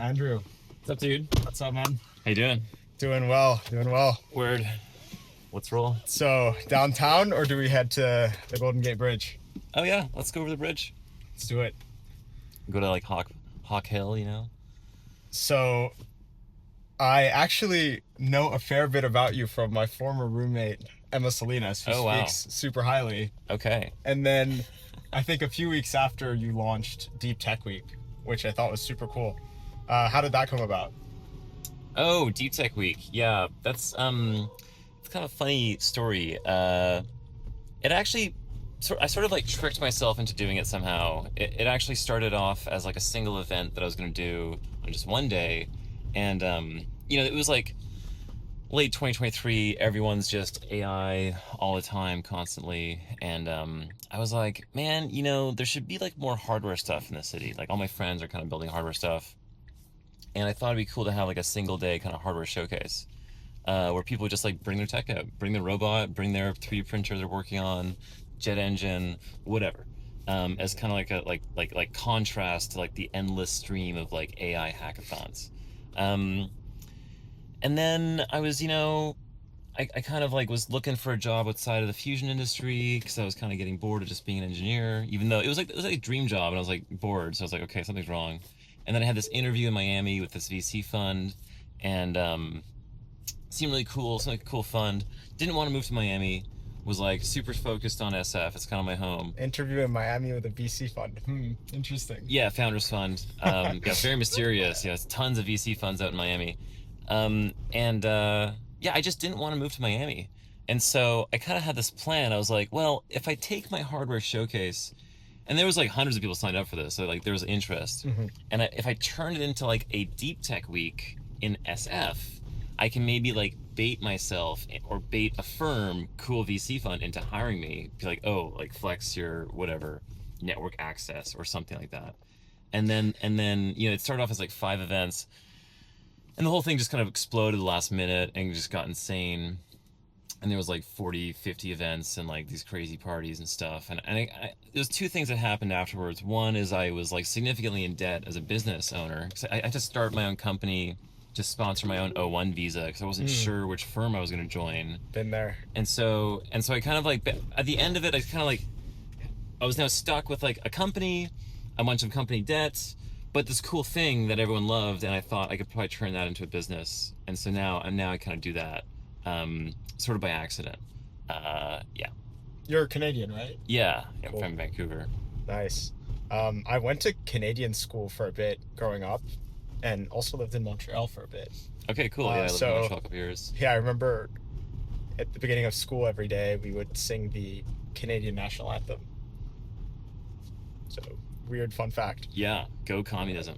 Andrew. What's up, dude? What's up, man? How you doing? Doing well. Word. Let's roll. So, downtown, or do we head to the Golden Gate Bridge? Oh yeah, let's go over the bridge. Let's do it. Go to like Hawk Hill, you know? So, I actually know a fair bit about you from my former roommate, Emma Salinas, who Oh, wow. speaks super highly. Okay. And then, I think a few weeks after you launched Deep Tech Week, which I thought was super cool. How did that come about? Oh, Deep Tech Week. Yeah, that's it's kind of a funny story. It actually, I sort of like tricked myself into doing it somehow. It actually started off as like a single event that I was going to do on just one day, and it was like late 2023. Everyone's just AI all the time, constantly, and I was like, man, there should be like more hardware stuff in the city. Like all my friends are kind of building hardware stuff. And I thought it'd be cool to have like a single day kind of hardware showcase where people would just like bring their tech out, bring their robot, bring their 3D printer they're working on, jet engine, whatever, as kind of like a like contrast to like the endless stream of like AI hackathons. And then I was, I kind of like was looking for a job outside of the fusion industry because I was kind of getting bored of just being an engineer, even though it was like a dream job, and I was like bored, so I was like, okay, something's wrong. And then I had this interview in Miami with this VC fund, and seemed really cool, seemed like a cool fund. Didn't want to move to Miami, was like super focused on SF. It's kind of my home. Interview in Miami with a VC fund. Interesting. Yeah, Founders Fund. Yeah, very mysterious. Yeah, tons of VC funds out in Miami. Yeah, I just didn't want to move to Miami. And so I kind of had this plan. I was like, well, if I take my hardware showcase, and there was like hundreds of people signed up for this, so like there was interest. Mm-hmm. And if I turn it into like a deep tech week in SF, I can maybe like bait myself or bait a firm, cool VC fund, into hiring me. Be like, oh, like flex your whatever network access or something like that. And then it started off as like 5 events, and the whole thing just kind of exploded the last minute and just got insane. And there was like 40, 50 events and like these crazy parties and stuff. And there's 2 things that happened afterwards. One is I was like significantly in debt as a business owner. So I had to start my own company to sponsor my own O1 visa because I wasn't sure which firm I was going to join. Been there. And so I kind of like, at the end of it, I was now stuck with like a company, a bunch of company debts, but this cool thing that everyone loved. And I thought I could probably turn that into a business. And so now I kind of do that. Sort of by accident. Yeah. You're Canadian, right? Yeah, Cool. from Vancouver. Nice. I went to Canadian school for a bit growing up, and also lived in Montreal for a bit. Okay, cool. Yeah, I lived in Montreal a couple of years. Yeah, I remember at the beginning of school every day we would sing the Canadian national anthem. So, weird fun fact. Yeah, go communism.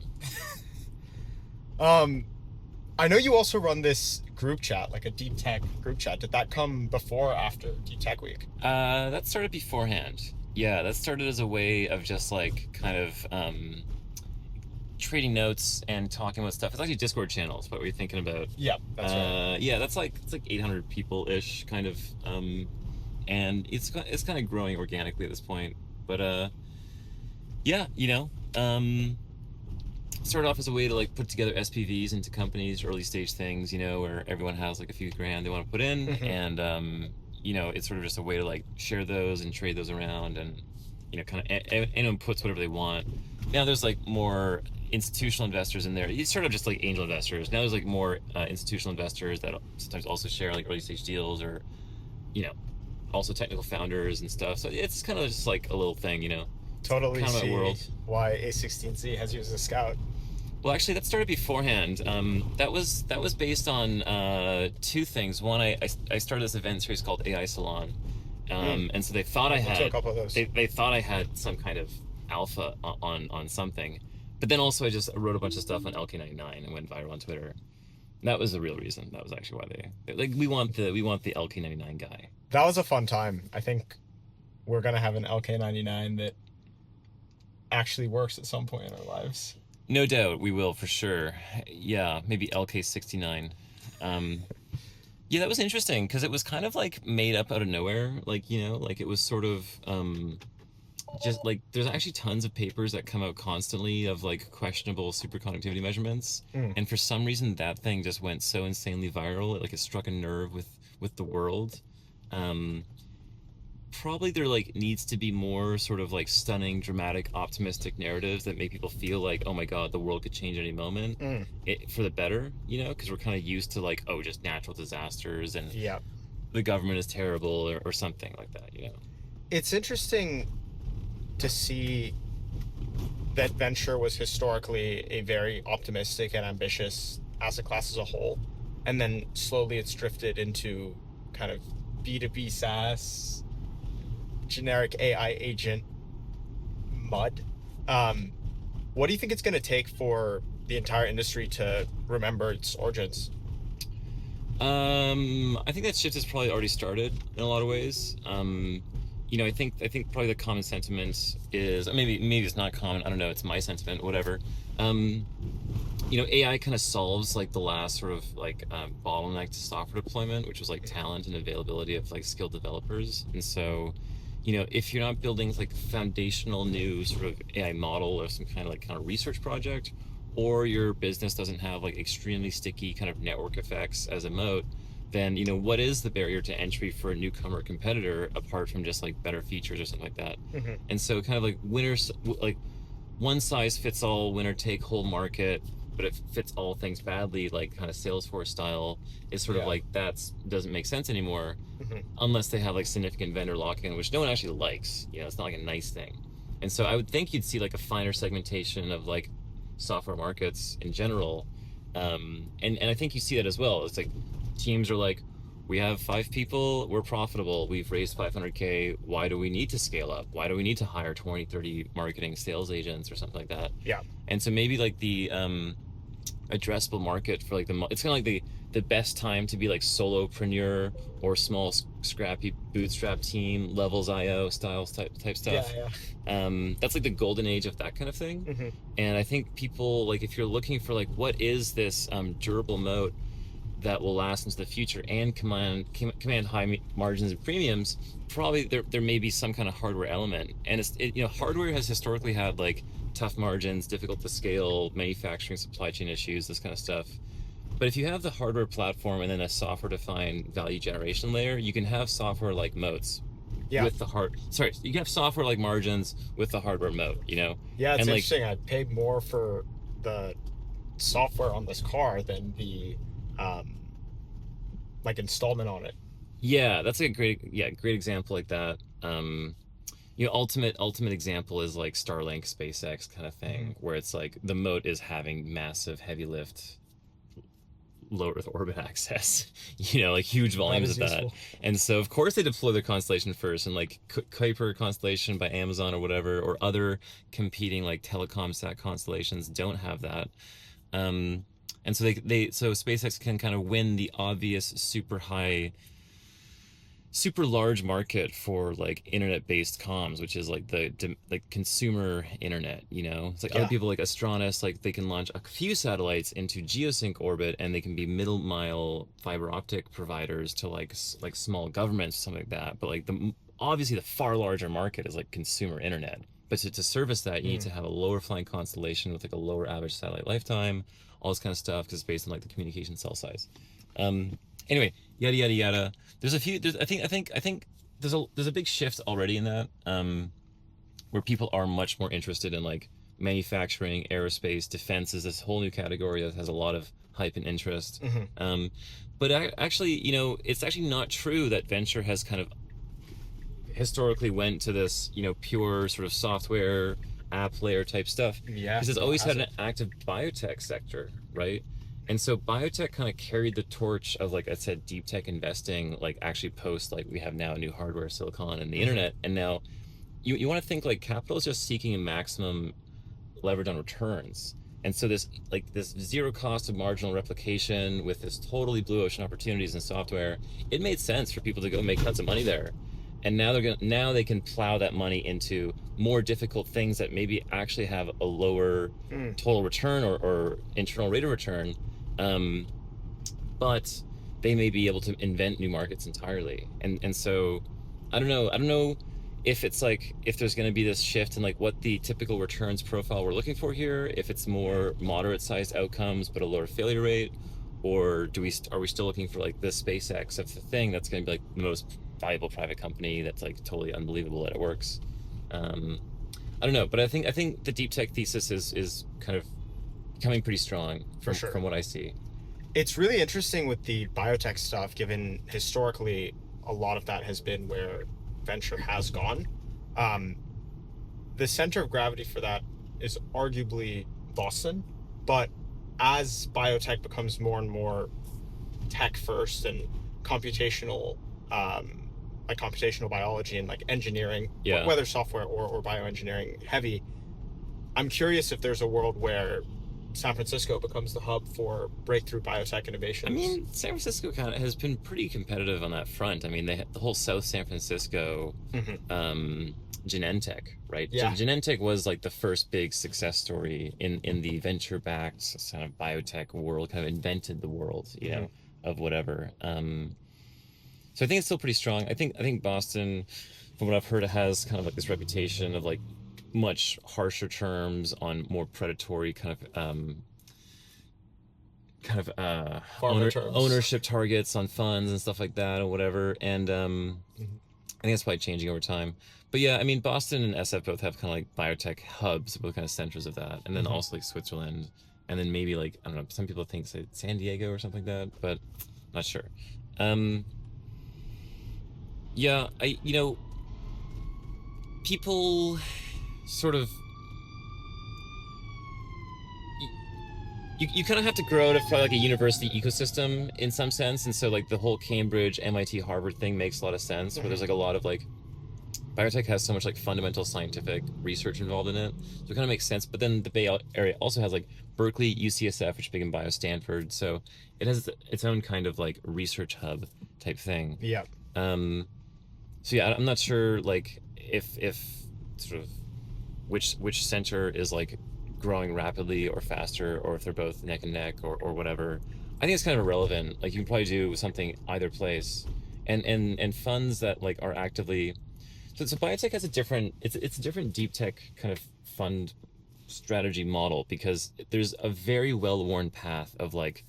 I know you also run this group chat, like a deep tech group chat. Did that come before or after Deep Tech Week? That started beforehand. Yeah, that started as a way of just like kind of trading notes and talking about stuff. It's actually Discord channels. What were you thinking about? Yeah, that's right. Yeah, it's like 800 people ish, kind of, and it's kind of growing organically at this point. But yeah, started off as a way to like put together SPVs into companies, early stage things, where everyone has like a few grand they want to put in, and it's sort of just a way to like share those and trade those around, and kind of anyone puts whatever they want. Now there's like more institutional investors in there. It's sort of just like angel investors. Now there's like more institutional investors that sometimes also share like early stage deals, or also technical founders and stuff. So it's kind of just like a little thing, Totally kind of see my world. Why A16Z has you as a scout. Well, actually, that started beforehand. That was based on 2 things. One, I started this event series called AI Salon, and so they thought I had a couple of those. They thought I had some kind of alpha on something, but then also I just wrote a bunch of stuff on LK99 and went viral on Twitter. And that was the real reason. That was actually why they like we want the LK99 guy. That was a fun time. I think we're gonna have an LK99 that actually works at some point in our lives. No doubt we will, for sure. Yeah, maybe LK69. Yeah, that was interesting because it was kind of like made up out of nowhere. Like, like it was sort of just like there's actually tons of papers that come out constantly of like questionable superconductivity measurements, Mm. and for some reason that thing just went so insanely viral. It struck a nerve with the world. Um, Probably there like needs to be more sort of like stunning, dramatic, optimistic narratives that make people feel like, oh my god, the world could change any moment, Mm. for the better, because we're kind of used to like, oh, just natural disasters and Yeah. the government is terrible, or something like that. It's interesting to see that venture was historically a very optimistic and ambitious asset class as a whole, and then slowly it's drifted into kind of B2B SaaS, generic AI agent mud. What do you think it's going to take for the entire industry to remember its origins? I think that shift has probably already started in a lot of ways. I think probably the common sentiment is, maybe it's not common. I don't know. It's my sentiment. Whatever. AI kind of solves like the last sort of like bottleneck to software deployment, which was like talent and availability of like skilled developers. And so, if you're not building like foundational new sort of AI model or some kind of research project, or your business doesn't have like extremely sticky kind of network effects as a moat, then what is the barrier to entry for a newcomer competitor apart from just like better features or something like that? Mm-hmm. And so kind of like winners, like one size fits all, winner take whole market, but it fits all things badly, like kind of Salesforce style, is sort of like doesn't make sense anymore, Mm-hmm. unless they have like significant vendor lock-in, which no one actually likes. It's not like a nice thing. And so I would think you'd see like a finer segmentation of like software markets in general, and I think you see that as well. It's like teams are like, we have 5 people, we're profitable, we've raised 500K, why do we need to scale up? Why do we need to hire 20, 30 marketing sales agents or something like that? Yeah. And so maybe like the addressable market for like it's kind of like the best time to be like solopreneur or small scrappy bootstrap team, levels IO styles type stuff. That's like the golden age of that kind of thing. Mm-hmm. And I think people, like, if you're looking for like what is this durable moat that will last into the future and command high margins and premiums, probably there may be some kind of hardware element. And hardware has historically had like tough margins, difficult to scale, manufacturing, supply chain issues, this kind of stuff. But if you have the hardware platform and then a software defined value generation layer, you can have software like moats. Yeah. With the you can have software like margins with the hardware moat, Yeah, it's and interesting. I'd pay more for the software on this car than the like installment on it. Yeah, that's a great example like that. Ultimate example is like Starlink, SpaceX kind of thing, Mm-hmm. where it's like the moat is having massive heavy lift low Earth orbit access, like huge volumes of that. And so of course they deploy their constellation first, and like Kuiper constellation by Amazon or whatever, or other competing like telecom sat constellations don't have that. And so so SpaceX can kind of win the obvious super large market for like internet-based comms, which is like the consumer internet. It's like other people like Astronis, like they can launch a few satellites into geosync orbit, and they can be middle mile fiber optic providers to like small governments, something like that. But like obviously the far larger market is like consumer internet. But to service that, you need to have a lower flying constellation with like a lower average satellite lifetime, all this kind of stuff, because it's based on like the communication cell size. Anyway, yada yada yada. I think there's a big shift already in that, where people are much more interested in like manufacturing, aerospace, defense is this whole new category that has a lot of hype and interest. Mm-hmm. But actually, it's actually not true that venture has kind of historically went to this, pure sort of software app layer type stuff. Yeah. Because it's always had an active biotech sector, right? And so biotech kind of carried the torch of, like I said, deep tech investing, like actually post, like we have now new hardware, silicon, and the internet. And now you want to think like capital is just seeking a maximum leverage on returns. And so this zero cost of marginal replication with this totally blue ocean opportunities in software, it made sense for people to go make tons of money there. And now they can plow that money into more difficult things that maybe actually have a lower total return or internal rate of return. But they may be able to invent new markets entirely. And so I don't know if it's like, if there's going to be this shift in like what the typical returns profile we're looking for here, if it's more moderate sized outcomes but a lower failure rate, or are we still looking for like the SpaceX of the thing that's going to be like the most valuable private company that's like totally unbelievable that it works. I don't know, but I think the deep tech thesis is kind of becoming pretty strong from what I see. It's really interesting with the biotech stuff, given historically a lot of that has been where venture has gone. The center of gravity for that is arguably Boston, but as biotech becomes more and more tech first and computational, like computational biology and like engineering, whether software or bioengineering heavy, I'm curious if there's a world where San Francisco becomes the hub for breakthrough biotech innovations. I mean, San Francisco kind of has been pretty competitive on that front. I mean, the whole South San Francisco Genentech, right? Yeah. Genentech was like the first big success story in the venture-backed kind of biotech world, kind of invented the world, you know, of whatever. So I think it's still pretty strong. I think Boston, from what I've heard, it has kind of like this reputation of like much harsher terms on more predatory kind of ownership targets on funds and stuff like that or whatever. And I think that's probably changing over time. But yeah, I mean, Boston and SF both have kind of like biotech hubs, both kind of centers of that. And then also like Switzerland, and then maybe like, I don't know, some people think say San Diego or something like that, but not sure. Yeah, people sort of, you kind of have to grow to feel like a university ecosystem in some sense, and so like the whole Cambridge, MIT, Harvard thing makes a lot of sense, where there's like a lot of like, biotech has so much like fundamental scientific research involved in it, so it kind of makes sense. But then the Bay Area also has like Berkeley, UCSF, which is big in bio, Stanford, so it has its own kind of like research hub type thing. Yeah. So yeah, I'm not sure like if sort of which center is like growing rapidly or faster, or if they're both neck and neck or whatever. I think it's kind of irrelevant. Like you can probably do something either place, and funds that like are actively. So biotech has a different. It's a different deep tech kind of fund strategy model, because there's a very well-worn path of like,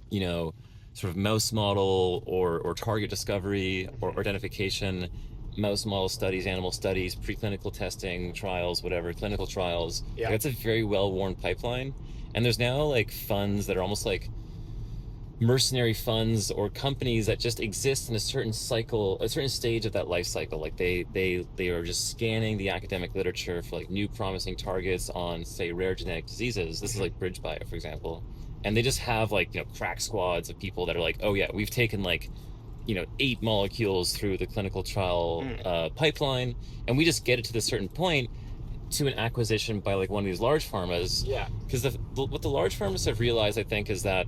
you know, sort of mouse model or target discovery or identification, mouse model studies, animal studies, preclinical testing, trials, whatever, clinical trials. Yeah. That's a very well-worn pipeline. And there's now like funds that are almost like mercenary funds or companies that just exist in a certain cycle, a certain stage of that life cycle. Like they are just scanning the academic literature for like new promising targets on, say, rare genetic diseases. This is like BridgeBio, for example. And they just have like, you know, crack squads of people that are like, oh yeah, we've taken like, you know, 8 molecules through the clinical trial pipeline, and we just get it to this certain point to an acquisition by like one of these large pharmas. Yeah. Because what the large pharmas have realized, I think, is that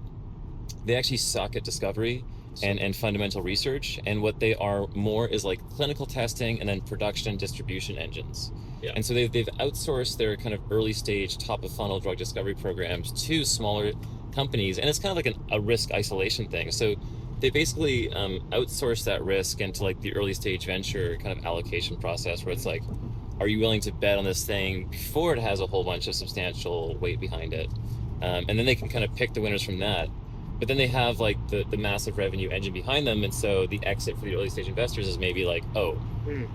they actually suck at discovery and fundamental research, and what they are more is like clinical testing and then production and distribution engines. Yeah. And so they've outsourced their kind of early stage, top of funnel drug discovery programs to smaller companies, and it's kind of like a risk isolation thing. So they basically outsource that risk into like the early stage venture kind of allocation process, where it's like, are you willing to bet on this thing before it has a whole bunch of substantial weight behind it? And then they can kind of pick the winners from that. But then they have like the massive revenue engine behind them, and so the exit for the early stage investors is maybe like, oh,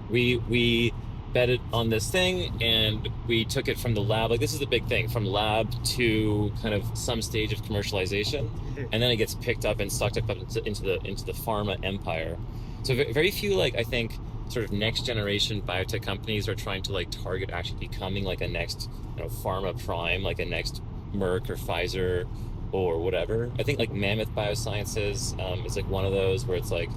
we betted on this thing and we took it from the lab. Like, this is the big thing, from lab to kind of some stage of commercialization, and then it gets picked up and sucked up into the pharma empire. So very few, like, I think, sort of next generation biotech companies are trying to like target actually becoming like a next, you know, pharma prime, like a next Merck or Pfizer or whatever. I think like Mammoth Biosciences is like one of those where it's like,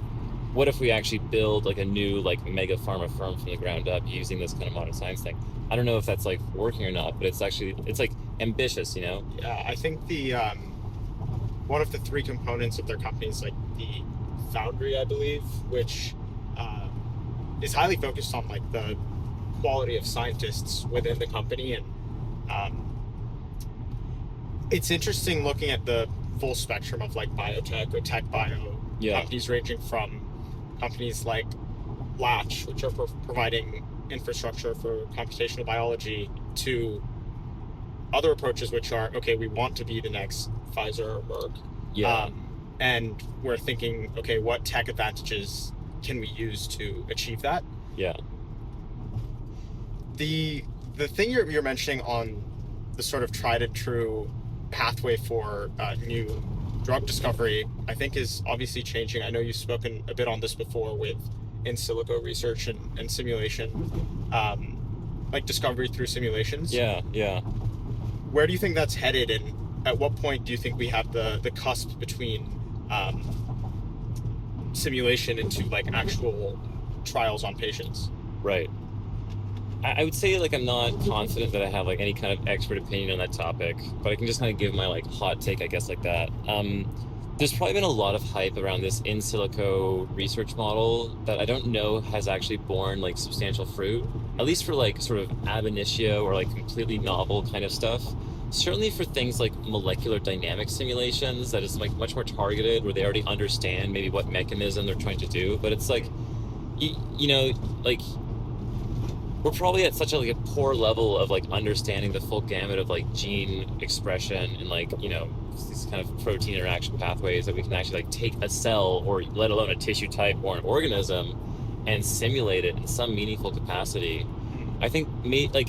what if we actually build like a new like mega pharma firm from the ground up using this kind of modern science thing? I don't know if that's like working or not, but it's like ambitious, you know? Yeah, I think the one of the 3 components of their company is like the foundry, I believe, which is highly focused on like the quality of scientists within the company. And it's interesting looking at the full spectrum of like biotech or tech bio companies, ranging from companies like Latch, which are providing infrastructure for computational biology, to other approaches which are, okay, we want to be the next Pfizer or Merck. Yeah. And we're thinking, okay, what tech advantages can we use to achieve that? Yeah. The thing you're mentioning on the sort of tried and true pathway for new drug discovery, I think is obviously changing. I know you've spoken a bit on this before with in silico research and simulation, like discovery through simulations. Yeah. Where do you think that's headed, and at what point do you think we have the cusp between simulation into like actual trials on patients? Right. I would say like I'm not confident that I have like any kind of expert opinion on that topic, but I can just kind of give my like hot take, I guess, like that. There's probably been a lot of hype around this in silico research model that I don't know has actually borne like substantial fruit, at least for like sort of ab initio or like completely novel kind of stuff. Certainly for things like molecular dynamic simulations, that is like much more targeted, where they already understand maybe what mechanism they're trying to do. But it's like, you know, like we're probably at such a like a poor level of like understanding the full gamut of like gene expression and like, you know, these kind of protein interaction pathways that we can actually like take a cell, or let alone a tissue type or an organism, and simulate it in some meaningful capacity. I think like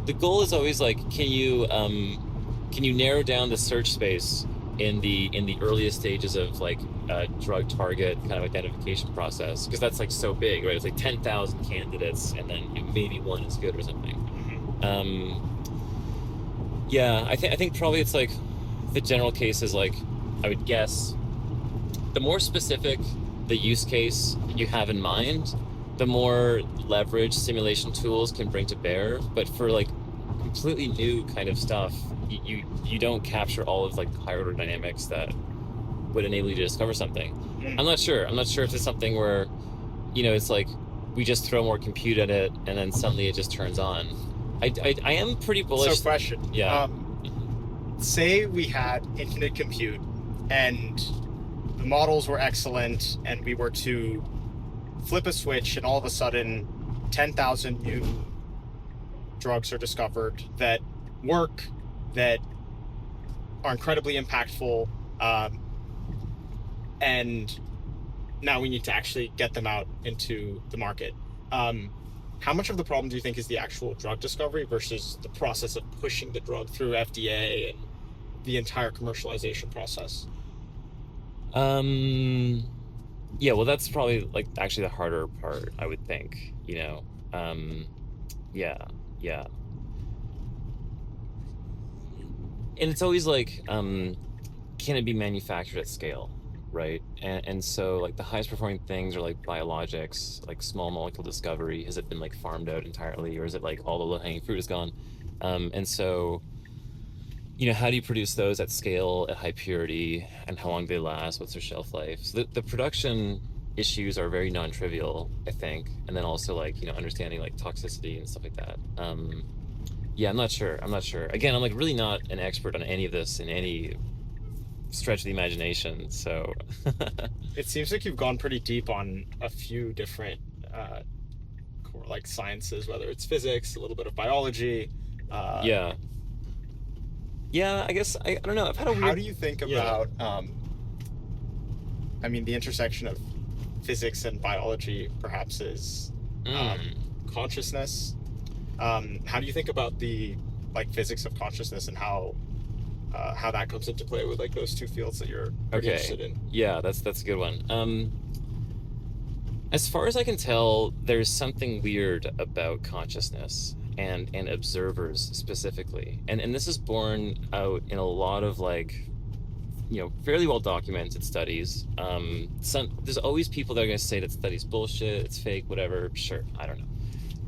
the goal is always like, can you narrow down the search space in the earliest stages of like a drug target kind of identification process, because that's like so big, right? It's like 10,000 candidates and then maybe one is good or something. Yeah, I think probably it's like the general case is like, I would guess the more specific the use case you have in mind, the more leverage simulation tools can bring to bear. But for like completely new kind of stuff, you don't capture all of like higher order dynamics that would enable you to discover something. I'm not sure if it's something where, you know, it's like we just throw more compute at it and then suddenly it just turns on. I am pretty bullish. So question. Yeah. Say we had infinite compute and the models were excellent, and we were to flip a switch and all of a sudden 10,000 new drugs are discovered that work, that are incredibly impactful, and now we need to actually get them out into the market. How much of the problem do you think is the actual drug discovery versus the process of pushing the drug through FDA and the entire commercialization process? Yeah, well, that's probably like actually the harder part, I would think, you know. Yeah. And it's always like, can it be manufactured at scale, right? And so like the highest performing things are like biologics, like small molecule discovery. Has it been like farmed out entirely, or is it like all the low-hanging fruit is gone? And so, you know, how do you produce those at scale, at high purity, and how long do they last? What's their shelf life? So the production issues are very non-trivial, I think. And then also like, you know, understanding like toxicity and stuff like that. Yeah, I'm not sure. Again, I'm like really not an expert on any of this in any stretch of the imagination. So It seems like you've gone pretty deep on a few different core like sciences, whether it's physics, a little bit of biology. Yeah, I guess I don't know. I've had a weird... How do you think about I mean, the intersection of physics and biology perhaps is consciousness. How do you think about the like physics of consciousness and how that comes into play with like those two fields that you're pretty interested in? Yeah, that's a good one. As far as I can tell, there's something weird about consciousness and observers specifically, and this is borne out in a lot of like, you know, fairly well documented studies. There's always people that are going to say that study's bullshit, it's fake, whatever. Sure, I don't know.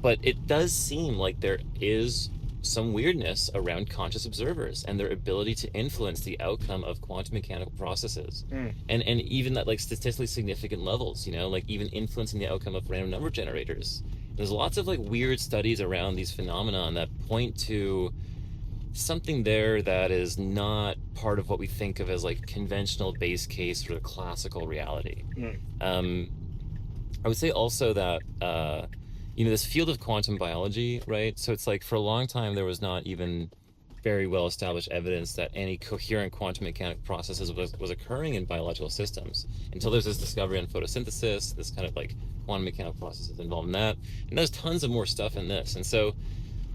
But it does seem like there is some weirdness around conscious observers and their ability to influence the outcome of quantum mechanical processes. And even at like statistically significant levels, you know, like even influencing the outcome of random number generators. There's lots of like weird studies around these phenomenon that point to something there that is not part of what we think of as like conventional base case or classical reality. I would say also that this field of quantum biology, right? So it's like for a long time there was not even very well established evidence that any coherent quantum mechanic processes was occurring in biological systems until there's this discovery on photosynthesis, this kind of like quantum mechanical processes involved in that. And there's tons of more stuff in this. And so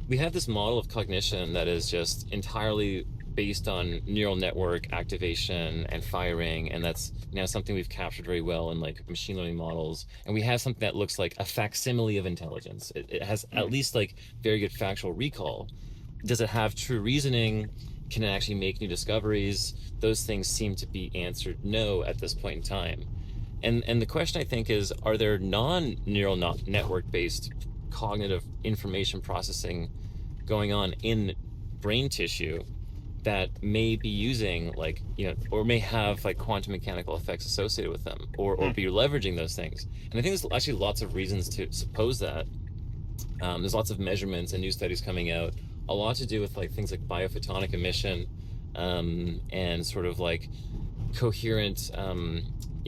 we have this model of cognition that is just entirely based on neural network activation and firing, and that's now something we've captured very well in like machine learning models. And we have something that looks like a facsimile of intelligence. It has at least like very good factual recall. Does it have true reasoning? Can it actually make new discoveries? Those things seem to be answered no at this point in time. And the question I think is, are there non-neural network based cognitive information processing going on in brain tissue that may be using like, or may have like quantum mechanical effects associated with them, or be leveraging those things? And I think there's actually lots of reasons to suppose that. There's lots of measurements and new studies coming out, a lot to do with like things like biophotonic emission, and sort of like coherent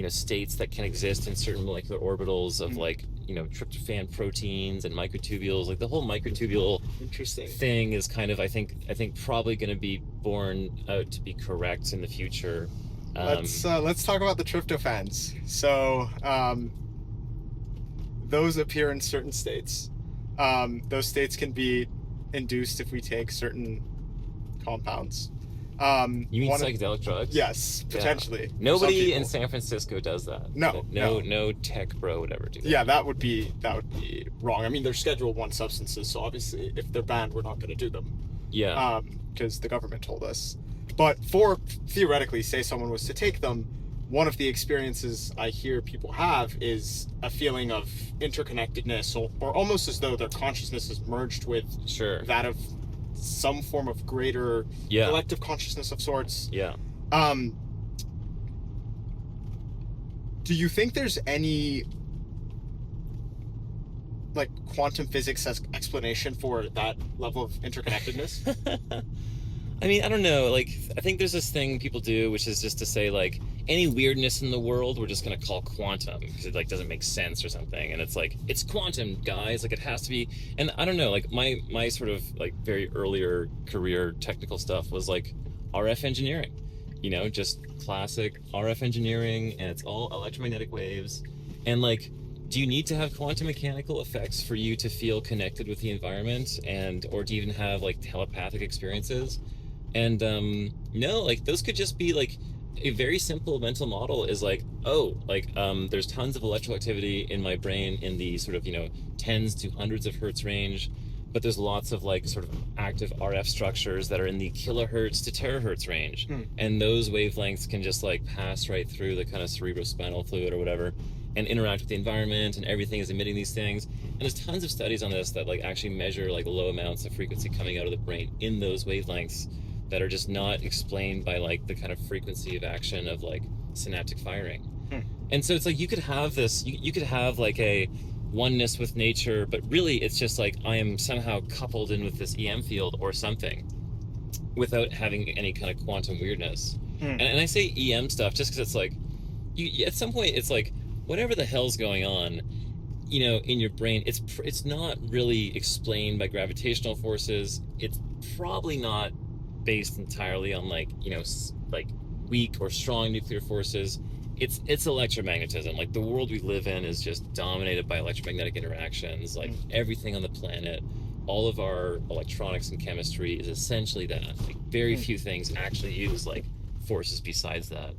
states that can exist in certain molecular orbitals of like tryptophan proteins and microtubules. Like the whole microtubule Interesting thing is kind of I think probably going to be borne out to be correct in the future. Let's talk about the tryptophans. So those appear in certain states. Those states can be induced if we take certain compounds. You mean psychedelic drugs? Yes, potentially. Yeah. Nobody in San Francisco does that. No tech bro would ever do that. Yeah, that would be wrong. I mean, they're Schedule 1 substances, so obviously if they're banned, we're not going to do them. Yeah. Because the government told us. But theoretically, say someone was to take them, one of the experiences I hear people have is a feeling of interconnectedness, or almost as though their consciousness is merged with that of some form of greater collective consciousness of sorts. Yeah. Do you think there's any like quantum physics as explanation for that level of interconnectedness? I mean, I don't know. Like, I think there's this thing people do, which is just to say like any weirdness in the world, we're just gonna call quantum because it like doesn't make sense or something. And it's like, it's quantum, guys. Like it has to be. And I don't know. Like my sort of like very earlier career technical stuff was like RF engineering. Just classic RF engineering, and it's all electromagnetic waves. And like, do you need to have quantum mechanical effects for you to feel connected with the environment, or to even have like telepathic experiences? And no, like those could just be like a very simple mental model is like, there's tons of electrical activity in my brain in the sort of tens to hundreds of hertz range, but there's lots of like sort of active RF structures that are in the kilohertz to terahertz range. And those wavelengths can just like pass right through the kind of cerebrospinal fluid or whatever and interact with the environment, and everything is emitting these things. And there's tons of studies on this that like actually measure like low amounts of frequency coming out of the brain in those wavelengths that are just not explained by like the kind of frequency of action of like synaptic firing. And so it's like you could have this, you could have like a oneness with nature, but really it's just like I am somehow coupled in with this EM field or something without having any kind of quantum weirdness. And I say EM stuff just because it's like, at some point it's like, whatever the hell's going on, in your brain, it's not really explained by gravitational forces. It's probably not based entirely on like weak or strong nuclear forces. It's electromagnetism. Like the world we live in is just dominated by electromagnetic interactions. Like everything on the planet, all of our electronics and chemistry is essentially that. Like very few things actually use like forces besides that.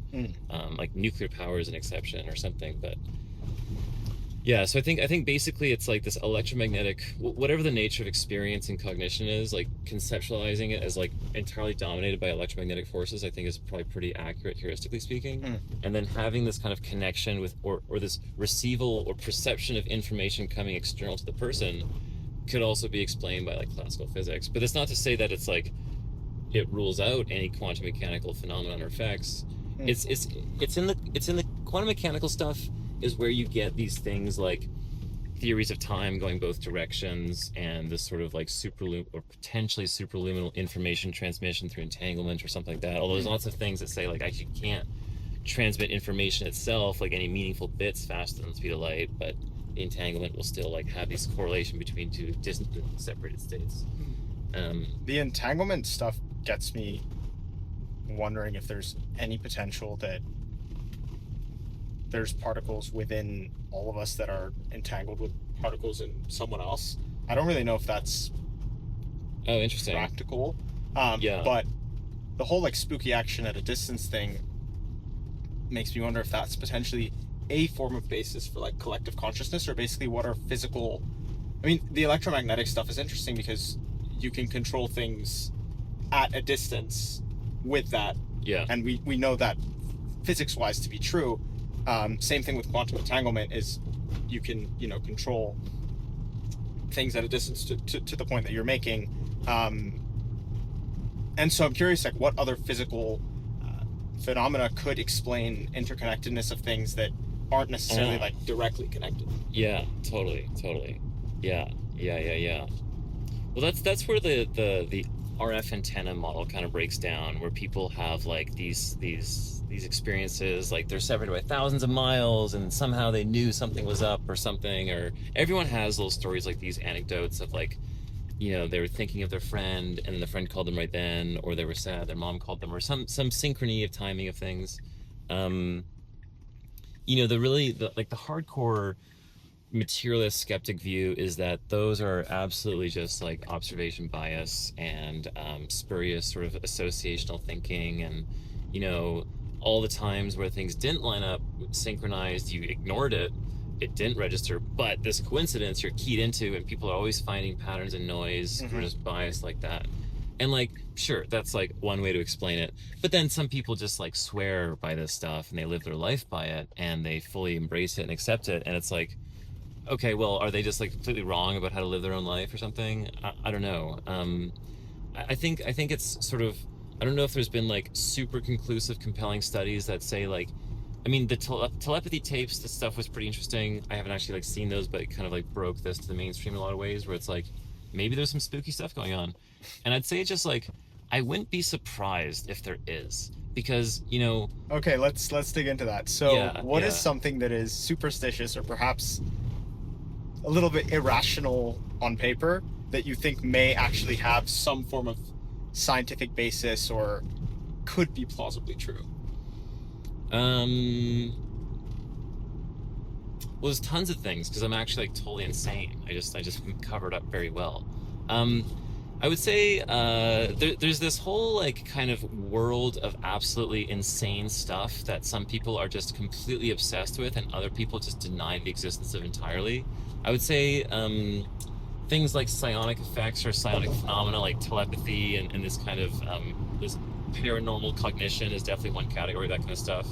Like nuclear power is an exception or something, but yeah. So I think basically it's like this electromagnetic, whatever the nature of experience and cognition is, like conceptualizing it as like entirely dominated by electromagnetic forces, I think is probably pretty accurate heuristically speaking. And then having this kind of connection with or this receival or perception of information coming external to the person could also be explained by like classical physics. But it's not to say that it's like it rules out any quantum mechanical phenomenon or effects. It's in the quantum mechanical stuff is where you get these things like theories of time going both directions, and this sort of like potentially superluminal information transmission through entanglement or something like that. Although there's lots of things that say like actually can't transmit information itself, like any meaningful bits, faster than the speed of light, but the entanglement will still like have this correlation between two distant separated states. The entanglement stuff gets me wondering if there's any potential that there's particles within all of us that are entangled with particles in someone else. I don't really know if that's interesting. practical. Yeah. But the whole like spooky action at a distance thing makes me wonder if that's potentially a form of basis for like collective consciousness, or basically what are physical. I mean, the electromagnetic stuff is interesting because you can control things at a distance with that. Yeah. And we know that physics-wise to be true. Same thing with quantum entanglement is you can, control things at a distance to the point that you're making. And so I'm curious, like, what other physical phenomena could explain interconnectedness of things that aren't necessarily like directly connected. Yeah, totally. Yeah. Well, that's where the RF antenna model kind of breaks down, where people have like these experiences, like they're separated by thousands of miles, and somehow they knew something was up or something. Or everyone has little stories like these anecdotes of like, they were thinking of their friend and the friend called them right then, or they were sad their mom called them, or some synchrony of timing of things. The hardcore materialist skeptic view is that those are absolutely just like observation bias and spurious sort of associational thinking, and all the times where things didn't line up synchronized, you ignored it didn't register, but this coincidence you're keyed into, and people are always finding patterns and noise. Mm-hmm. Or just bias like that. And like, sure, that's like one way to explain it, but then some people just like swear by this stuff and they live their life by it and they fully embrace it and accept it, and it's like, okay, well, are they just like completely wrong about how to live their own life or something? I don't know. I think it's sort of, I don't know if there's been like super conclusive, compelling studies that say like, I mean, the telepathy tapes, this stuff was pretty interesting. I haven't actually like seen those, but it kind of like broke this to the mainstream in a lot of ways, where it's like, maybe there's some spooky stuff going on. And I'd say just like, I wouldn't be surprised if there is, because, Okay, let's dig into that. So what is something that is superstitious or perhaps a little bit irrational on paper that you think may actually have some form of scientific basis or could be plausibly true? Well, there's tons of things, because I'm actually like totally insane. I just covered up very well. I would say there's this whole like kind of world of absolutely insane stuff that some people are just completely obsessed with, and other people just deny the existence of entirely. I would say things like psionic effects or psionic phenomena like telepathy and this kind of this paranormal cognition is definitely one category, that kind of stuff.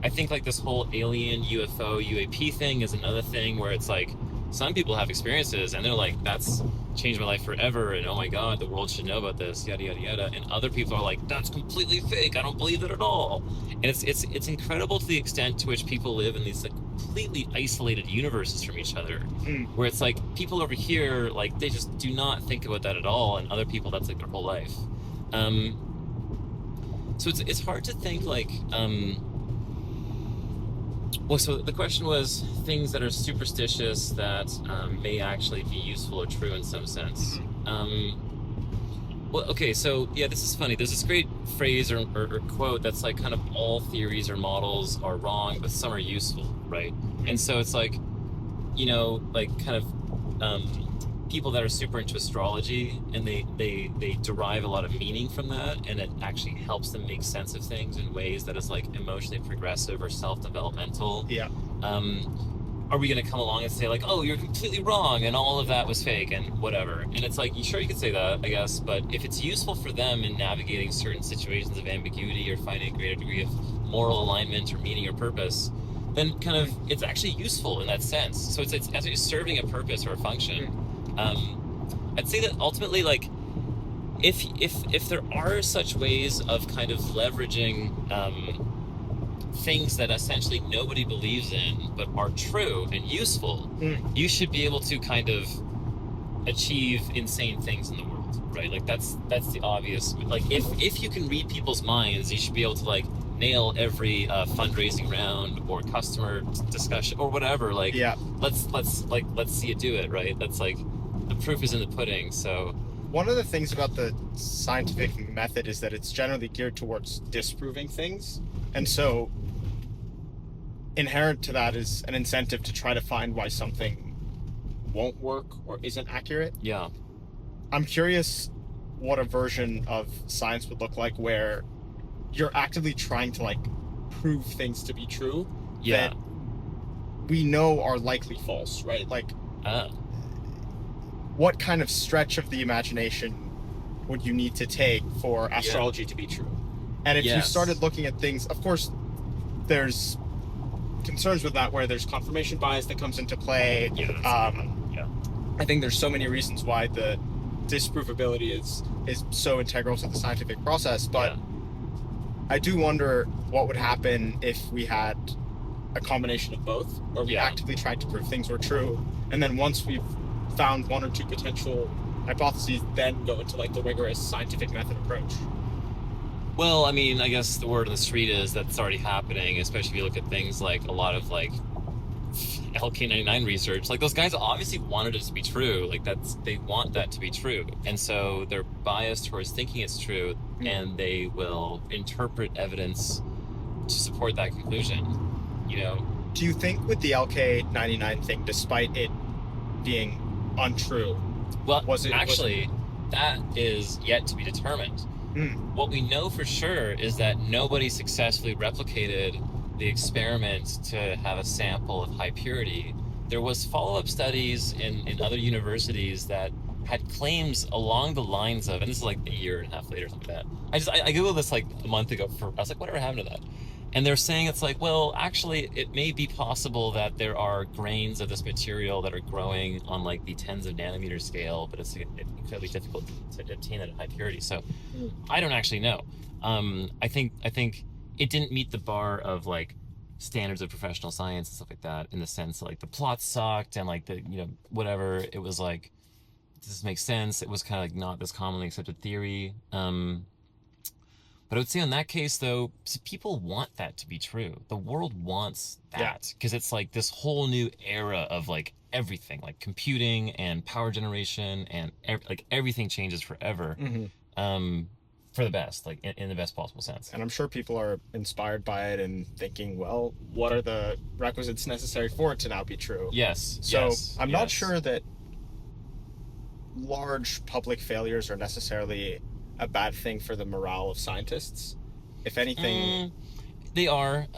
I think like this whole alien UFO UAP thing is another thing, where it's like some people have experiences and they're like, that's changed my life forever, and oh my god, the world should know about this, yada yada yada, and other people are like, that's completely fake, I don't believe it at all. And it's incredible to the extent to which people live in these like completely isolated universes from each other, where it's like people over here, like they just do not think about that at all, and other people, that's like their whole life. So it's hard to think like well, so the question was things that are superstitious that may actually be useful or true in some sense. Well, okay, so yeah, this is funny. There's this great phrase or quote that's like kind of all theories or models are wrong, but some are useful, right? And so it's like, like kind of people that are super into astrology, and they derive a lot of meaning from that, and it actually helps them make sense of things in ways that is like emotionally progressive or self-developmental. Yeah. Are we going to come along and say like, oh, you're completely wrong and all of that was fake and whatever? And it's like, sure, you could say that, I guess, but if it's useful for them in navigating certain situations of ambiguity or finding a greater degree of moral alignment or meaning or purpose, then kind of it's actually useful in that sense. So it's actually serving a purpose or a function. I'd say that ultimately, like, if there are such ways of kind of leveraging things that essentially nobody believes in but are true and useful, you should be able to kind of achieve insane things in the world, right? Like that's the obvious. Like if you can read people's minds, you should be able to like nail every fundraising round or customer discussion or whatever. Like, Yeah. let's see it do it, right? That's like, the proof is in the pudding. So One of the things about the scientific method is that it's generally geared towards disproving things. And so inherent to that is an incentive to try to find why something won't work or isn't accurate. yeah, I'm curious what a version of science would look like where you're actively trying to like prove things to be true yeah. that we know are likely false, right? Like, what kind of stretch of the imagination would you need to take for astrology to be true? And if you Yes. started looking at things, of course, there's concerns with that where there's confirmation bias that comes into play. Yeah. I think there's so many reasons why the disprovability is so integral to the scientific process, but Yeah. I do wonder what would happen if we had a combination of both, where we Yeah. actively tried to prove things were true, and then once we've found one or two potential hypotheses, then go into like the rigorous scientific method approach. Well, I mean, I guess the word on the street is that's already happening, especially if you look at things like a lot of like LK99 research. Like, those guys obviously wanted it to be true. Like, they want that to be true. And so they're biased towards thinking it's true, and they will interpret evidence to support that conclusion. You know? Do you think with the LK99 thing, despite it being untrue, Well, Was it- actually, that is yet to be determined. What we know for sure is that nobody successfully replicated the experiment to have a sample of high purity. There was follow-up studies in other universities that had claims along the lines of, and this is like a year and a half later or something like that. I Googled this like a month ago. I was like, whatever happened to that? And they're saying it's like, well, actually, it may be possible that there are grains of this material that are growing on like the tens of nanometer scale, but it's incredibly difficult to obtain that at high purity. So I don't actually know. I think it didn't meet the bar of like standards of professional science and stuff like that, in the sense like the plots sucked and like the, you know, whatever. It was like, does this make sense? It was kind of like not this commonly accepted theory. But I would say in that case, though, people want that to be true. The world wants that, because it's like this whole new era of like everything, like computing and power generation, and like everything changes forever, for the best, like in the best possible sense. And I'm sure people are inspired by it and thinking, well, what are the requisites necessary for it to now be true? Yes. So yes, I'm not yes. sure that large public failures are necessarily a bad thing for the morale of scientists. If anything, They are.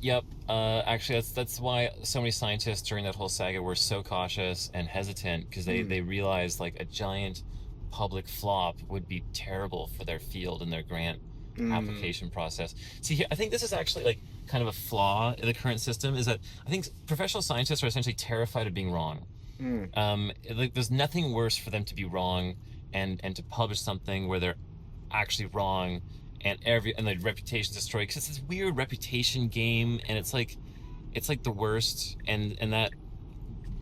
Yep. Actually, that's why so many scientists during that whole saga were so cautious and hesitant, because they realized like a giant public flop would be terrible for their field and their grant application process. See, I think this is actually like kind of a flaw in the current system, is that I think professional scientists are essentially terrified of being wrong. Like, there's nothing worse for them to be wrong and to publish something where they're actually wrong, and the reputation's destroyed, because it's this weird reputation game, and it's like the worst, and that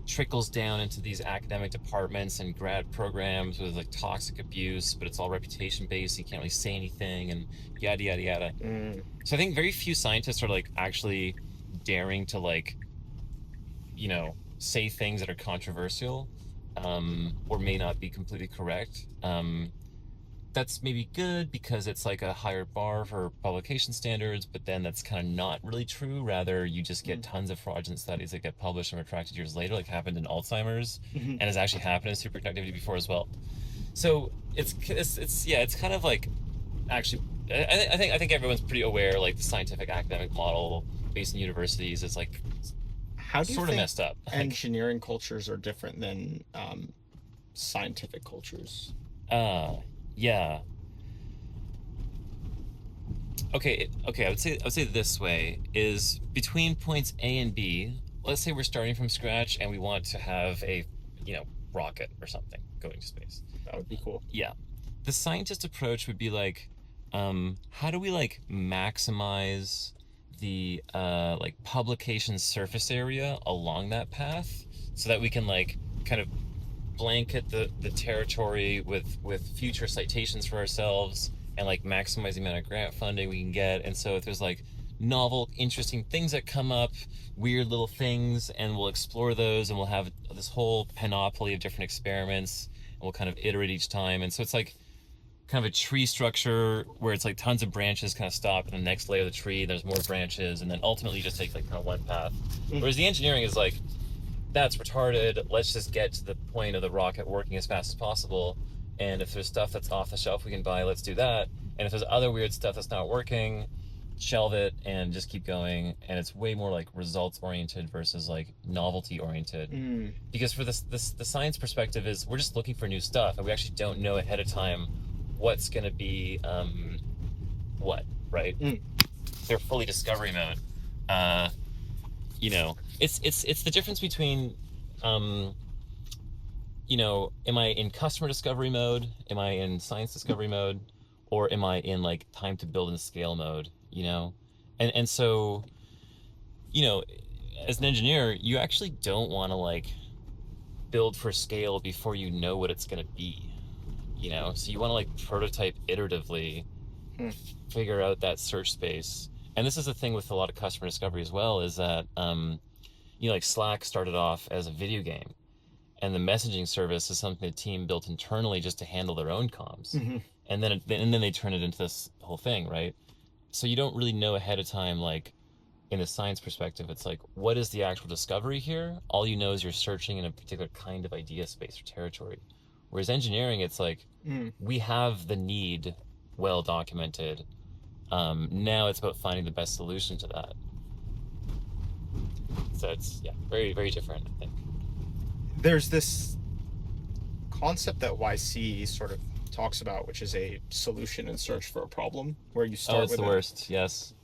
trickles down into these academic departments and grad programs with like toxic abuse, but it's all reputation based. You can't really say anything, and yada yada yada. So I think very few scientists are like actually daring to like, you know, say things that are controversial, or may not be completely correct. That's maybe good because it's like a higher bar for publication standards, but then that's kind of not really true. Rather, you just get tons of fraudulent studies that get published and retracted years later, like happened in Alzheimer's, and has actually happened in superconductivity before as well. So it's kind of like, actually, I think everyone's pretty aware, like the scientific academic model based in universities is like how do you sort of think messed up. engineering cultures are different than scientific cultures? Yeah. Okay, I would say this way is, between points A and B, let's say we're starting from scratch and we want to have a, you know, rocket or something going to space. That would be cool. Yeah. The scientist approach would be like, how do we like maximize the like publication surface area along that path, so that we can like kind of blanket the territory with future citations for ourselves, and like maximize the amount of grant funding we can get. And so if there's like novel, interesting things that come up, weird little things, and we'll explore those, and we'll have this whole panoply of different experiments, and we'll kind of iterate each time. And so it's like kind of a tree structure where it's like tons of branches kind of stop in the next layer of the tree, there's more branches, and then ultimately you just take like kind of one path. Whereas the engineering is like, that's retarded, let's just get to the point of the rocket working as fast as possible, and if there's stuff that's off the shelf we can buy, let's do that, and if there's other weird stuff that's not working, shelve it and just keep going. And it's way more like results oriented versus like novelty oriented. Because for this the science perspective is we're just looking for new stuff, and we actually don't know ahead of time what's going to be what, right? They're fully discovery mode. You know, it's the difference between you know, am I in customer discovery mode, am I in science discovery mode, or am I in like time to build and scale mode, you know? And so, you know, as an engineer, you actually don't want to like build for scale before you know what it's going to be, you know? So you want to like prototype iteratively, figure out that search space. And this is the thing with a lot of customer discovery as well, is that you know, like Slack started off as a video game, and the messaging service is something the team built internally just to handle their own comms. And then they turn it into this whole thing, right? So you don't really know ahead of time, like in the science perspective, it's like, what is the actual discovery here? All you know is you're searching in a particular kind of idea space or territory. Whereas engineering, it's like, we have the need well documented. Now it's about finding the best solution to that. So it's, yeah, very, very different, I think. There's this concept that YC sort of talks about, which is a solution in search for a problem, where you start it's with the worst, yes.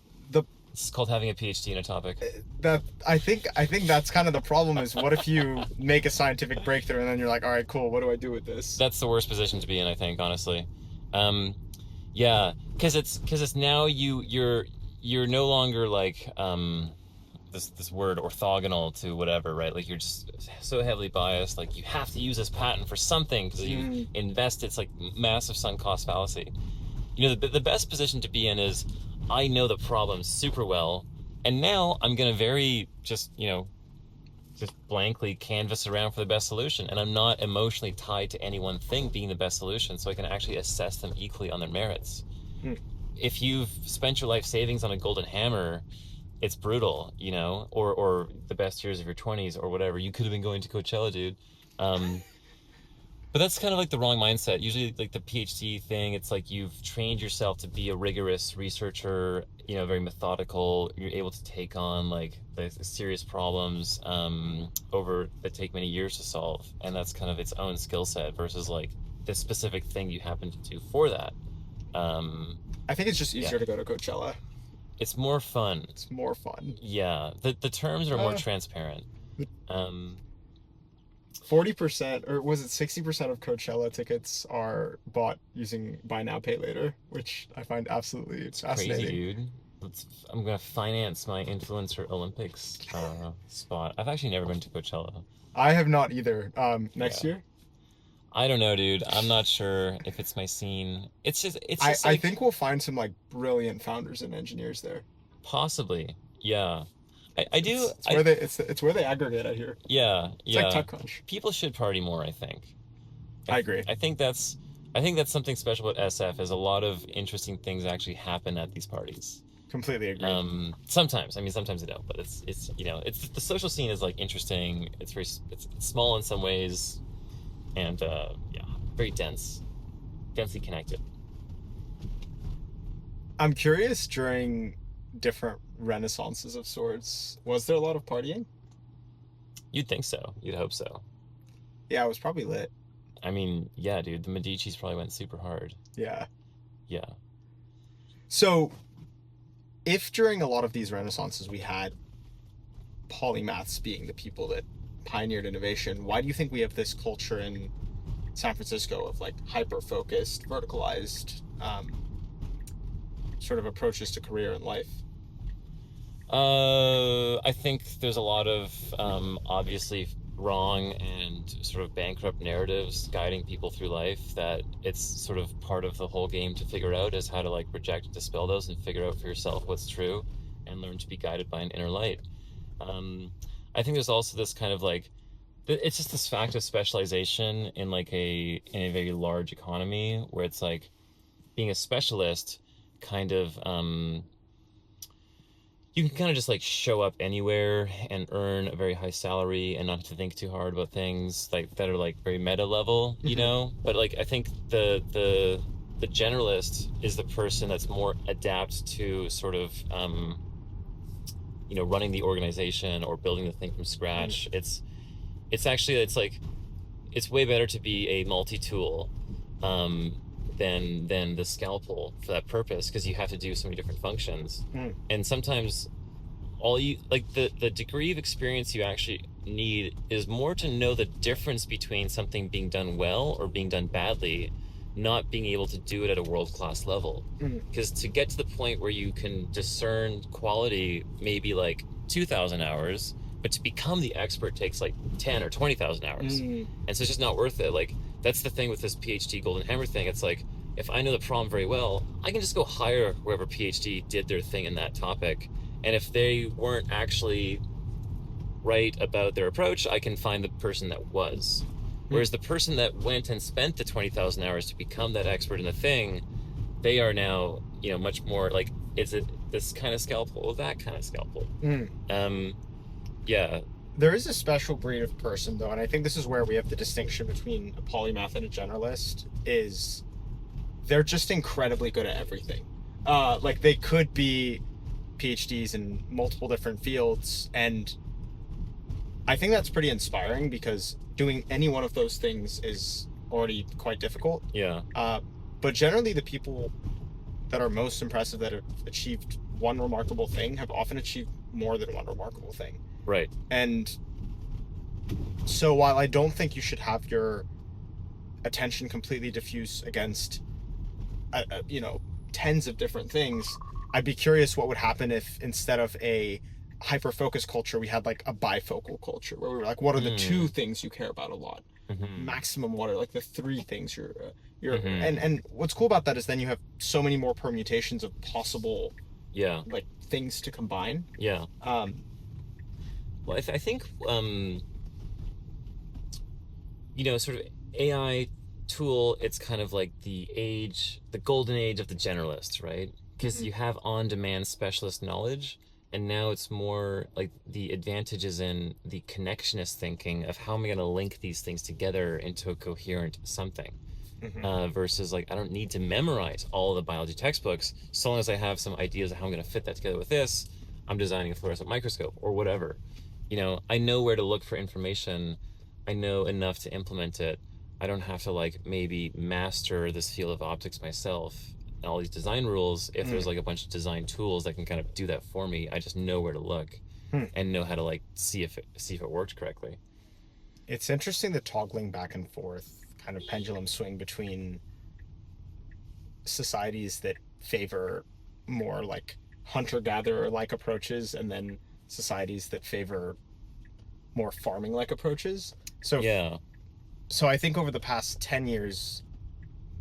It's called having a PhD in a topic. That I think that's kind of the problem, is what if you make a scientific breakthrough and then you're like, all right, cool, what do I do with this? That's the worst position to be in, I think, honestly. Yeah, because it's now you're no longer like this word orthogonal to whatever, right? Like you're just so heavily biased, like you have to use this patent for something because you invest. It's like massive sunk cost fallacy. You know, the best position to be in is, I know the problem super well, and now I'm gonna very just blankly canvas around for the best solution, and I'm not emotionally tied to any one thing being the best solution, so I can actually assess them equally on their merits. If you've spent your life savings on a golden hammer, it's brutal, you know, or the best years of your 20s or whatever. You could have been going to Coachella, dude. But that's kind of like the wrong mindset. Usually like the PhD thing, it's like you've trained yourself to be a rigorous researcher, you know, very methodical. You're able to take on like the serious problems that take many years to solve. And that's kind of its own skill set versus like the specific thing you happen to do for that. I think it's just easier to go to Coachella. It's more fun. It's more fun. Yeah. The terms are more transparent. 40%, or was it 60% of Coachella tickets are bought using buy now, pay later, which I find absolutely fascinating. Crazy, dude. I'm gonna finance my influencer Olympics spot. I've actually never been to Coachella. I have not either. Next year? I don't know, dude. I'm not sure if it's my scene. It's just I think we'll find some like brilliant founders and engineers there. Possibly, yeah. I do. It's where they aggregate, I hear. Yeah, it's like TechCrunch. People should party more, I think. I agree. I think that's something special about SF, is a lot of interesting things actually happen at these parties. Completely agree. Sometimes they don't, but it's you know, it's the social scene is like interesting. It's small in some ways, and very densely connected. I'm curious, during different renaissances of sorts, was there a lot of partying? You'd think so. You'd hope so. Yeah, it was probably lit. I mean, yeah, dude, the Medicis probably went super hard. Yeah. So, if during a lot of these renaissances we had polymaths being the people that pioneered innovation, why do you think we have this culture in San Francisco of like hyper-focused, verticalized sort of approaches to career and life? I think there's a lot of obviously wrong and sort of bankrupt narratives guiding people through life, that it's sort of part of the whole game to figure out is how to like reject and dispel those and figure out for yourself what's true and learn to be guided by an inner light. I think there's also this kind of like, it's just this fact of specialization in like in a very large economy where it's like being a specialist kind of you can kind of just like show up anywhere and earn a very high salary and not have to think too hard about things like that are like very meta level, you know. But like I think the generalist is the person that's more adept to sort of running the organization or building the thing from scratch. It's actually it's way better to be a multi-tool than the scalpel for that purpose, because you have to do so many different functions. And sometimes all you like the degree of experience you actually need is more to know the difference between something being done well or being done badly, not being able to do it at a world-class level. Because to get to the point where you can discern quality maybe like 2,000 hours, but to become the expert takes like 10 or 20,000 hours. And so it's just not worth it. Like that's the thing with this PhD golden hammer thing. It's like, if I know the problem very well, I can just go hire whoever PhD did their thing in that topic. And if they weren't actually right about their approach, I can find the person that was. Whereas the person that went and spent the 20,000 hours to become that expert in the thing, they are now, much more like, is it this kind of scalpel or that kind of scalpel? Yeah. There is a special breed of person, though, and I think this is where we have the distinction between a polymath and a generalist, is they're just incredibly good at everything. Like, they could be PhDs in multiple different fields, and I think that's pretty inspiring, because doing any one of those things is already quite difficult. Yeah. But generally, the people that are most impressive that have achieved one remarkable thing have often achieved more than one remarkable thing. Right. And so while I don't think you should have your attention completely diffuse against, tens of different things, I'd be curious what would happen if instead of a hyper-focused culture, we had like a bifocal culture where we were like, what are the two things you care about a lot? Maximum, what are like the three things you're and what's cool about that is then you have so many more permutations of possible like things to combine. Well, I think, sort of AI tool, it's kind of like the golden age of the generalist, right? Because you have on-demand specialist knowledge, and now it's more like the advantages in the connectionist thinking of how am I going to link these things together into a coherent something. Versus like, I don't need to memorize all the biology textbooks, so long as I have some ideas of how I'm going to fit that together with this. I'm designing a fluorescent microscope or whatever. I know where to look for information. I know enough to implement it. I don't have to like maybe master this field of optics myself and all these design rules. If there's like a bunch of design tools that can kind of do that for me, I just know where to look and know how to like see if it worked correctly. It's interesting the toggling back and forth kind of pendulum swing between societies that favor more like hunter-gatherer like approaches and then societies that favor more farming like approaches. So I think over the past 10 years,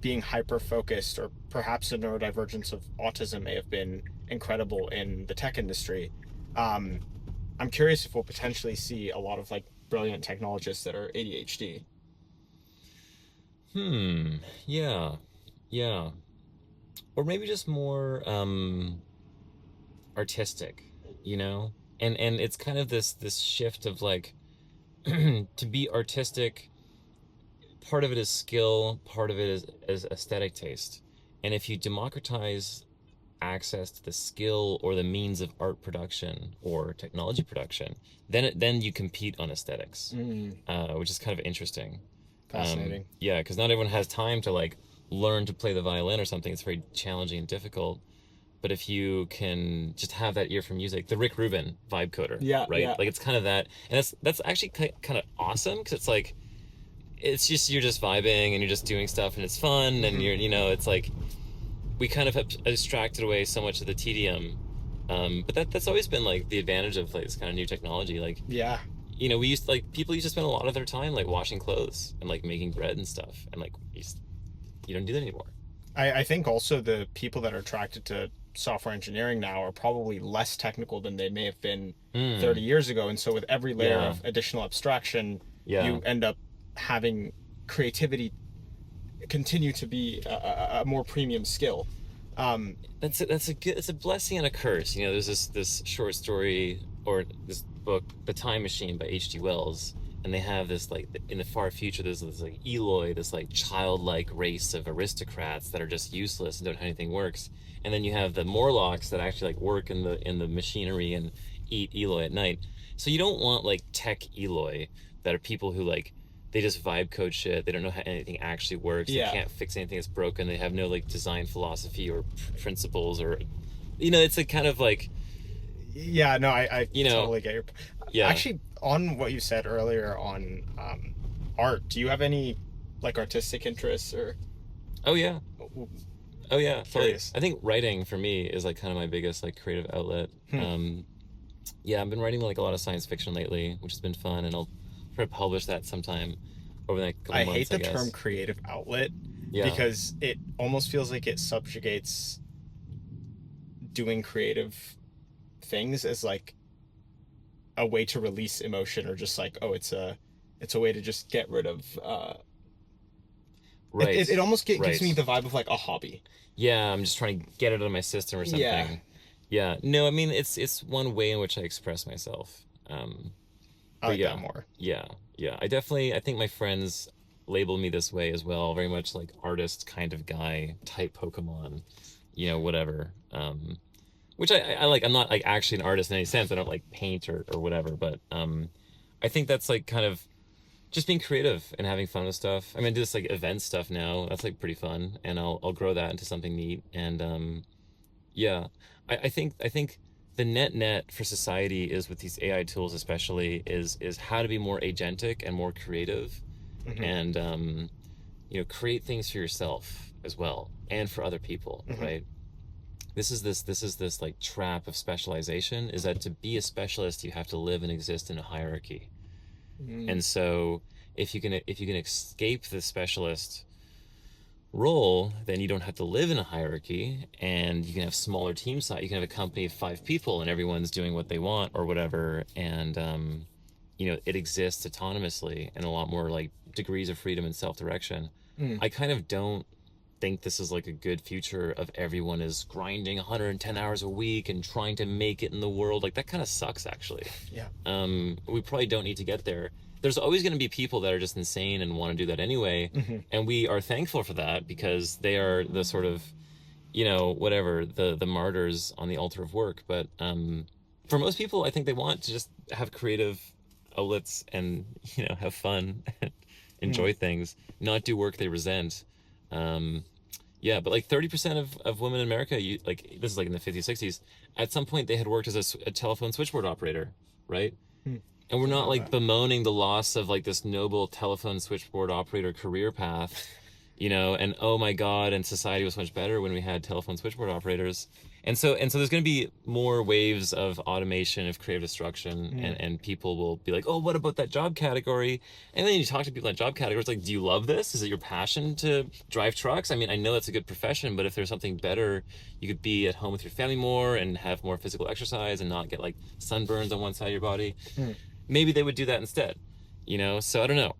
being hyper-focused, or perhaps a neurodivergence of autism, may have been incredible in the tech industry. I'm curious if we'll potentially see a lot of like brilliant technologists that are ADHD. Yeah. Or maybe just more artistic, And it's kind of this shift of like to be artistic, part of it is skill, part of it is aesthetic taste. And if you democratize access to the skill or the means of art production or technology production, then you compete on aesthetics, which is kind of interesting. Fascinating. Because not everyone has time to like learn to play the violin or something. It's very challenging and difficult. But if you can just have that ear for music, the Rick Rubin vibe coder, right? Yeah. Like it's kind of that, and that's actually kind of awesome, because it's like, it's just, you're just vibing and you're just doing stuff and it's fun, and you're, it's like, we kind of have abstracted away so much of the tedium, but that's always been like the advantage of like this kind of new technology. Like, people used to spend a lot of their time like washing clothes and like making bread and stuff, and like you don't do that anymore. I think also the people that are attracted to software engineering now are probably less technical than they may have been 30 years ago. And so with every layer Yeah. of additional abstraction, Yeah. you end up having creativity continue to be a more premium skill. It's a blessing and a curse. There's this short story, or this book, The Time Machine by H.G. Wells, and they have this, like, in the far future, there's this like Eloi, this like childlike race of aristocrats that are just useless and don't know how anything works. And then you have the Morlocks that actually like work in the machinery and eat Eloi at night. So you don't want like tech Eloi that are people who like they just vibe code shit. They don't know how anything actually works. Yeah. They can't fix anything that's broken. They have no like design philosophy or principles, or it's a kind of like, Yeah, no, I You know, totally get your. yeah. Actually, on what you said earlier on art, do you have any like artistic interests or? Oh yeah. Oh yeah, totally. Curious. I think writing for me is like kind of my biggest like creative outlet. Yeah, I've been writing like a lot of science fiction lately, which has been fun, and I'll try to publish that sometime over the next couple I months. hate the I guess. term creative outlet Yeah. because it almost feels like it subjugates doing creative things as like a way to release emotion, or just like, oh, it's a way to just get rid of Right. it almost gives Right. me the vibe of like a hobby. Yeah, I'm just trying to get it out of my system or something. Yeah. Yeah. No, I mean it's one way in which I express myself. I But like yeah. that more. Yeah. I think my friends label me this way as well, very much like artist kind of guy, type Pokemon, whatever. Which I like. I'm not like actually an artist in any sense. I don't like paint or whatever, but I think that's like kind of just being creative and having fun with stuff. I mean, I do this like event stuff now. That's like pretty fun, and I'll grow that into something neat. And yeah, I think the net for society is, with these AI tools especially, is how to be more agentic and more creative, and create things for yourself as well and for other people, right? This is this like trap of specialization, is that to be a specialist you have to live and exist in a hierarchy. And so if you can escape the specialist role, then you don't have to live in a hierarchy, and you can have smaller team size. You can have a company of 5 people and everyone's doing what they want or whatever, and it exists autonomously and a lot more like degrees of freedom and self-direction. I kind of don't think this is like a good future of everyone is grinding 110 hours a week and trying to make it in the world. Like, that kind of sucks, actually. Yeah. We probably don't need to get there. There's always going to be people that are just insane and want to do that anyway, and we are thankful for that, because they are the sort of, whatever, the martyrs on the altar of work. But for most people, I think they want to just have creative outlets and have fun, enjoy things, not do work they resent. Yeah, but like 30% of women in America, like, this is like in the 50s, 60s, at some point they had worked as a telephone switchboard operator, right? And we're not like bemoaning the loss of like this noble telephone switchboard operator career path, and oh my God, and society was much better when we had telephone switchboard operators. And so there's going to be more waves of automation, of creative destruction, and people will be like, oh, what about that job category? And then you talk to people in that job category, it's like, do you love this? Is it your passion to drive trucks? I mean, I know that's a good profession, but if there's something better, you could be at home with your family more and have more physical exercise and not get like sunburns on one side of your body. Maybe they would do that instead, So I don't know.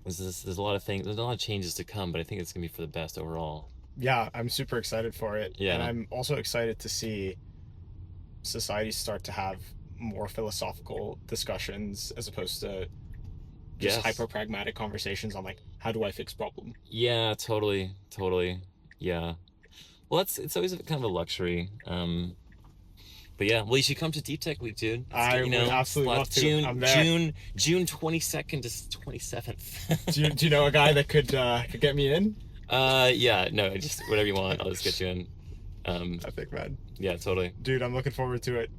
There's a lot of things, there's a lot of changes to come, but I think it's going to be for the best overall. Yeah, I'm super excited for it. Yeah. And I'm also excited to see society start to have more philosophical discussions as opposed to just Yes. hyper pragmatic conversations on like, how do I fix problem? Yeah, totally. Yeah. Well, it's always kind of a luxury. But yeah, well, you should come to Deep Tech Week, dude. I would absolutely love to. I'm there. June 22nd to 27th. Do you know a guy that could get me in? Yeah, no, just whatever you want. I'll just get you in. Epic, man. Yeah, totally. Dude, I'm looking forward to it.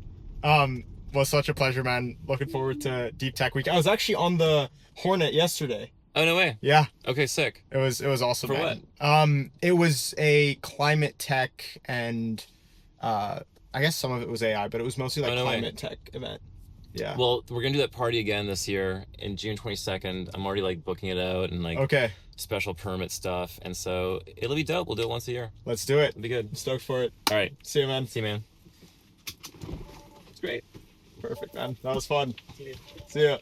Was such a pleasure, man. Looking forward to Deep Tech Week. I was actually on the Hornet yesterday. Oh, no way. Yeah. Okay, sick. It was awesome. For man. What? It was a climate tech and I guess some of it was AI, but it was mostly like climate tech event. Yeah. Well, we're gonna do that party again this year in June 22nd. I'm already like booking it out and like Okay. special permit stuff, and so it'll be dope. We'll do it once a year. Let's do it. It'll be good. I'm stoked for it. All right. See you, man. See you, man. It's great. Perfect, man. That was fun. See ya.